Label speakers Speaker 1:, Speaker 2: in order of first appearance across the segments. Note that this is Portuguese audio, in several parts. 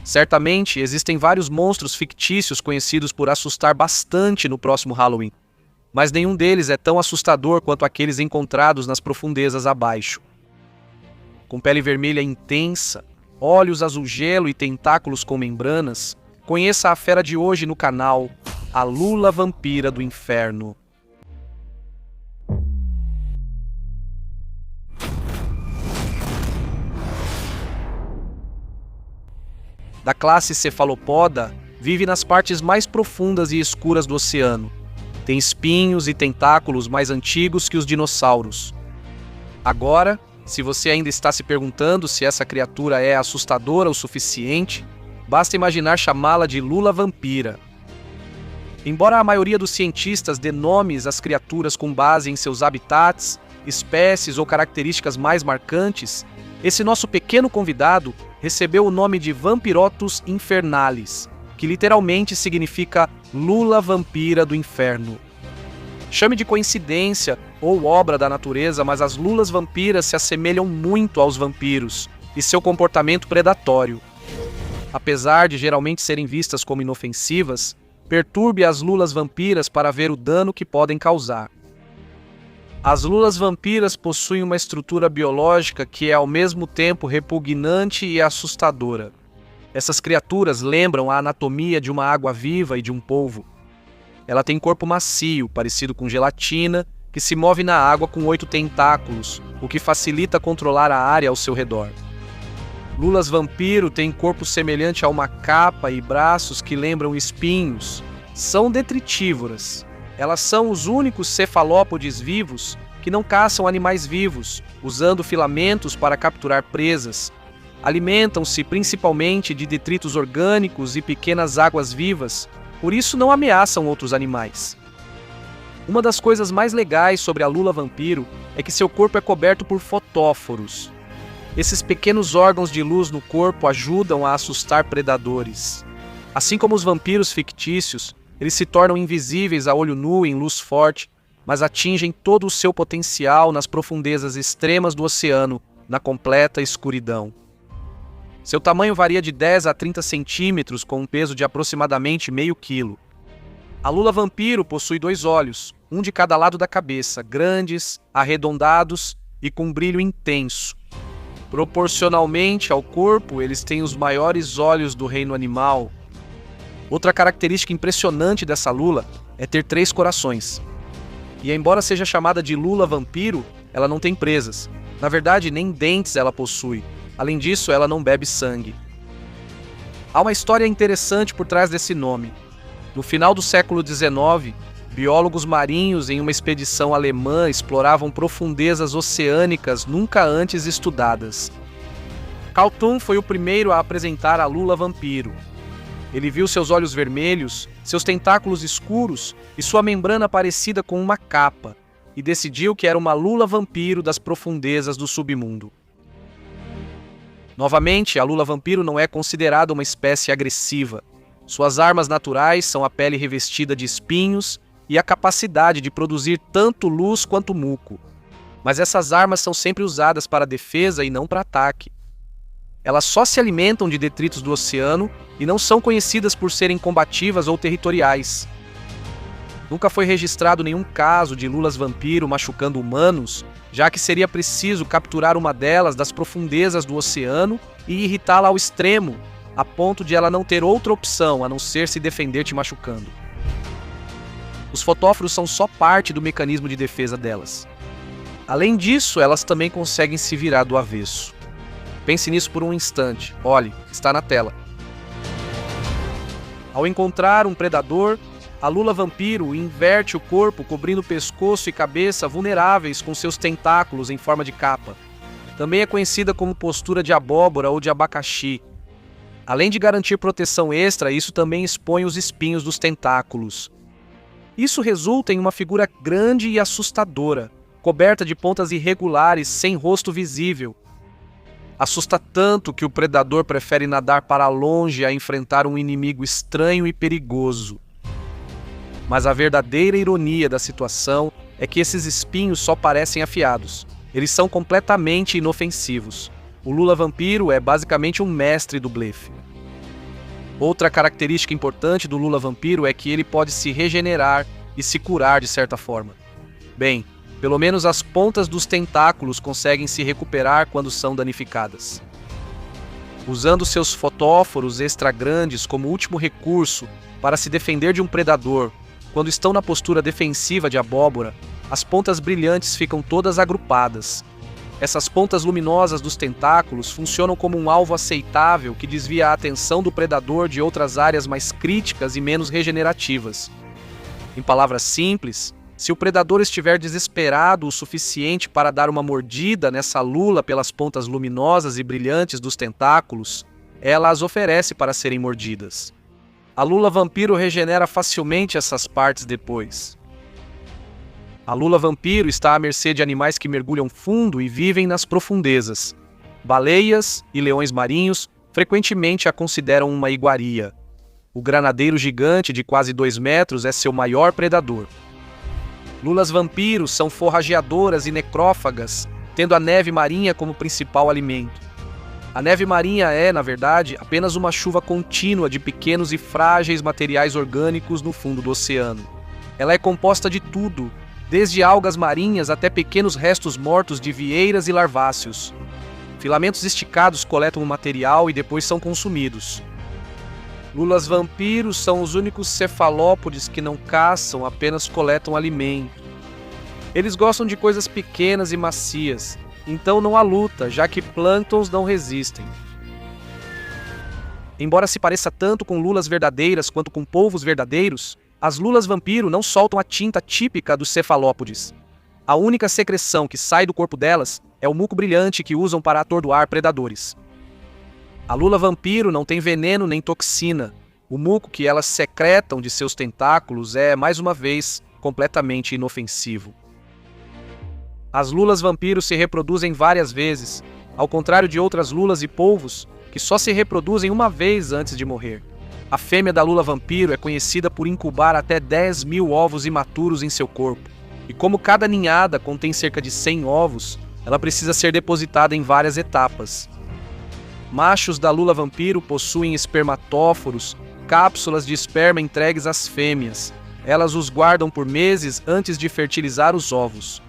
Speaker 1: Certamente, existem vários monstros fictícios conhecidos por assustar bastante no próximo Halloween, mas nenhum deles é tão assustador quanto aqueles encontrados nas profundezas abaixo. Com pele vermelha intensa, olhos azul gelo e tentáculos com membranas, conheça a fera de hoje no canal, a Lula Vampira do Inferno. Da classe cefalopoda, vive nas partes mais profundas e escuras do oceano. Tem espinhos e tentáculos mais antigos que os dinossauros. Agora, se você ainda está se perguntando se essa criatura é assustadora o suficiente, basta imaginar chamá-la de Lula Vampira. Embora a maioria dos cientistas dê nomes às criaturas com base em seus habitats, espécies ou características mais marcantes, esse nosso pequeno convidado recebeu o nome de Vampirotus Infernalis, que literalmente significa Lula Vampira do Inferno. Chame de coincidência ou obra da natureza, mas as lulas vampiras se assemelham muito aos vampiros e seu comportamento predatório. Apesar de geralmente serem vistas como inofensivas, perturbe as lulas vampiras para ver o dano que podem causar. As lulas vampiras possuem uma estrutura biológica que é ao mesmo tempo repugnante e assustadora. Essas criaturas lembram a anatomia de uma água-viva e de um polvo. Ela tem corpo macio, parecido com gelatina, que se move na água com 8 tentáculos, o que facilita controlar a área ao seu redor. Lulas vampiro têm corpo semelhante a uma capa e braços que lembram espinhos. São detritívoras. Elas são os únicos cefalópodes vivos que não caçam animais vivos, usando filamentos para capturar presas. Alimentam-se principalmente de detritos orgânicos e pequenas águas-vivas, por isso não ameaçam outros animais. Uma das coisas mais legais sobre a lula vampiro é que seu corpo é coberto por fotóforos. Esses pequenos órgãos de luz no corpo ajudam a assustar predadores. Assim como os vampiros fictícios, eles se tornam invisíveis a olho nu em luz forte, mas atingem todo o seu potencial nas profundezas extremas do oceano, na completa escuridão. Seu tamanho varia de 10 a 30 centímetros, com um peso de aproximadamente meio quilo. A lula vampiro possui 2 olhos, um de cada lado da cabeça, grandes, arredondados e com brilho intenso. Proporcionalmente ao corpo, eles têm os maiores olhos do reino animal. Outra característica impressionante dessa lula é ter 3 corações. E embora seja chamada de lula vampiro, ela não tem presas. Na verdade, nem dentes ela possui. Além disso, ela não bebe sangue. Há uma história interessante por trás desse nome. No final do século XIX, biólogos marinhos em uma expedição alemã exploravam profundezas oceânicas nunca antes estudadas. Kaltun foi o primeiro a apresentar a lula vampiro. Ele viu seus olhos vermelhos, seus tentáculos escuros e sua membrana parecida com uma capa, e decidiu que era uma lula vampiro das profundezas do submundo. Novamente, a lula vampiro não é considerada uma espécie agressiva. Suas armas naturais são a pele revestida de espinhos e a capacidade de produzir tanto luz quanto muco. Mas essas armas são sempre usadas para defesa e não para ataque. Elas só se alimentam de detritos do oceano e não são conhecidas por serem combativas ou territoriais. Nunca foi registrado nenhum caso de lulas vampiro machucando humanos, já que seria preciso capturar uma delas das profundezas do oceano e irritá-la ao extremo, a ponto de ela não ter outra opção a não ser se defender te machucando. Os fotóforos são só parte do mecanismo de defesa delas. Além disso, elas também conseguem se virar do avesso. Pense nisso por um instante. Olhe, está na tela. Ao encontrar um predador, a lula vampiro inverte o corpo, cobrindo o pescoço e cabeça vulneráveis com seus tentáculos em forma de capa. Também é conhecida como postura de abóbora ou de abacaxi. Além de garantir proteção extra, isso também expõe os espinhos dos tentáculos. Isso resulta em uma figura grande e assustadora, coberta de pontas irregulares, sem rosto visível. Assusta tanto que o predador prefere nadar para longe a enfrentar um inimigo estranho e perigoso. Mas a verdadeira ironia da situação é que esses espinhos só parecem afiados. Eles são completamente inofensivos. O Lula Vampiro é basicamente um mestre do blefe. Outra característica importante do Lula Vampiro é que ele pode se regenerar e se curar de certa forma. Bem, pelo menos as pontas dos tentáculos conseguem se recuperar quando são danificadas. Usando seus fotóforos extra grandes como último recurso para se defender de um predador, quando estão na postura defensiva de abóbora, as pontas brilhantes ficam todas agrupadas. Essas pontas luminosas dos tentáculos funcionam como um alvo aceitável que desvia a atenção do predador de outras áreas mais críticas e menos regenerativas. Em palavras simples, se o predador estiver desesperado o suficiente para dar uma mordida nessa lula pelas pontas luminosas e brilhantes dos tentáculos, ela as oferece para serem mordidas. A Lula Vampiro regenera facilmente essas partes depois. A Lula Vampiro está à mercê de animais que mergulham fundo e vivem nas profundezas. Baleias e leões marinhos frequentemente a consideram uma iguaria. O granadeiro gigante de quase 2 metros é seu maior predador. Lulas vampiros são forrageadoras e necrófagas, tendo a neve marinha como principal alimento. A neve marinha é, na verdade, apenas uma chuva contínua de pequenos e frágeis materiais orgânicos no fundo do oceano. Ela é composta de tudo, desde algas marinhas até pequenos restos mortos de vieiras e larváceos. Filamentos esticados coletam o material e depois são consumidos. Lulas vampiros são os únicos cefalópodes que não caçam, apenas coletam alimento. Eles gostam de coisas pequenas e macias, então não há luta, já que plânctons não resistem. Embora se pareça tanto com lulas verdadeiras quanto com polvos verdadeiros, as lulas vampiro não soltam a tinta típica dos cefalópodes. A única secreção que sai do corpo delas é o muco brilhante que usam para atordoar predadores. A lula vampiro não tem veneno nem toxina. O muco que elas secretam de seus tentáculos é, mais uma vez, completamente inofensivo. As lulas vampiro se reproduzem várias vezes, ao contrário de outras lulas e polvos, que só se reproduzem uma vez antes de morrer. A fêmea da lula vampiro é conhecida por incubar até 10.000 ovos imaturos em seu corpo. E como cada ninhada contém cerca de 100 ovos, ela precisa ser depositada em várias etapas. Machos da lula vampiro possuem espermatóforos, cápsulas de esperma entregues às fêmeas. Elas os guardam por meses antes de fertilizar os ovos.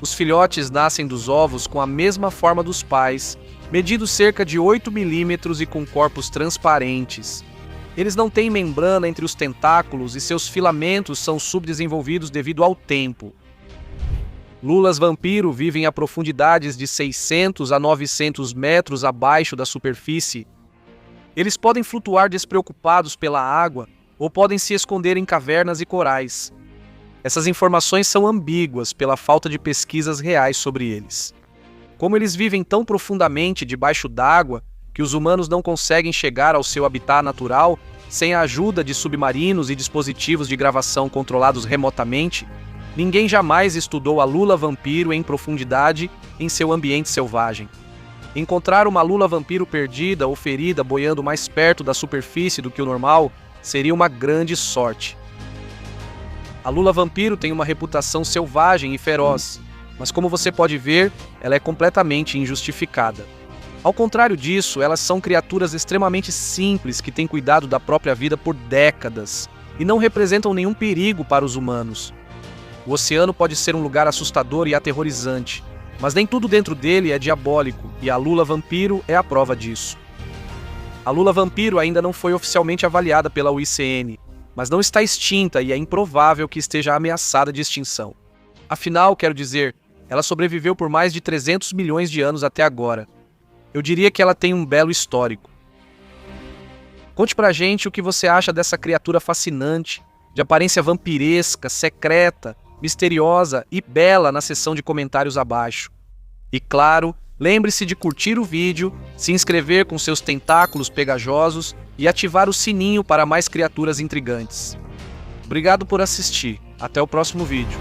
Speaker 1: Os filhotes nascem dos ovos com a mesma forma dos pais, medindo cerca de 8 milímetros e com corpos transparentes. Eles não têm membrana entre os tentáculos e seus filamentos são subdesenvolvidos devido ao tempo. Lulas vampiro vivem a profundidades de 600 a 900 metros abaixo da superfície. Eles podem flutuar despreocupados pela água ou podem se esconder em cavernas e corais. Essas informações são ambíguas pela falta de pesquisas reais sobre eles. Como eles vivem tão profundamente debaixo d'água que os humanos não conseguem chegar ao seu habitat natural sem a ajuda de submarinos e dispositivos de gravação controlados remotamente, ninguém jamais estudou a lula vampiro em profundidade em seu ambiente selvagem. Encontrar uma lula vampiro perdida ou ferida boiando mais perto da superfície do que o normal seria uma grande sorte. A lula vampiro tem uma reputação selvagem e feroz, mas como você pode ver, ela é completamente injustificada. Ao contrário disso, elas são criaturas extremamente simples que têm cuidado da própria vida por décadas e não representam nenhum perigo para os humanos. O oceano pode ser um lugar assustador e aterrorizante, mas nem tudo dentro dele é diabólico, e a lula vampiro é a prova disso. A lula vampiro ainda não foi oficialmente avaliada pela UICN, mas não está extinta e é improvável que esteja ameaçada de extinção. Afinal, quero dizer, ela sobreviveu por mais de 300 milhões de anos até agora. Eu diria que ela tem um belo histórico. Conte pra gente o que você acha dessa criatura fascinante, de aparência vampiresca, secreta, misteriosa e bela na seção de comentários abaixo. E claro, Lembre-se de curtir o vídeo, se inscrever com seus tentáculos pegajosos e ativar o sininho para mais criaturas intrigantes. Obrigado por assistir. Até o próximo vídeo.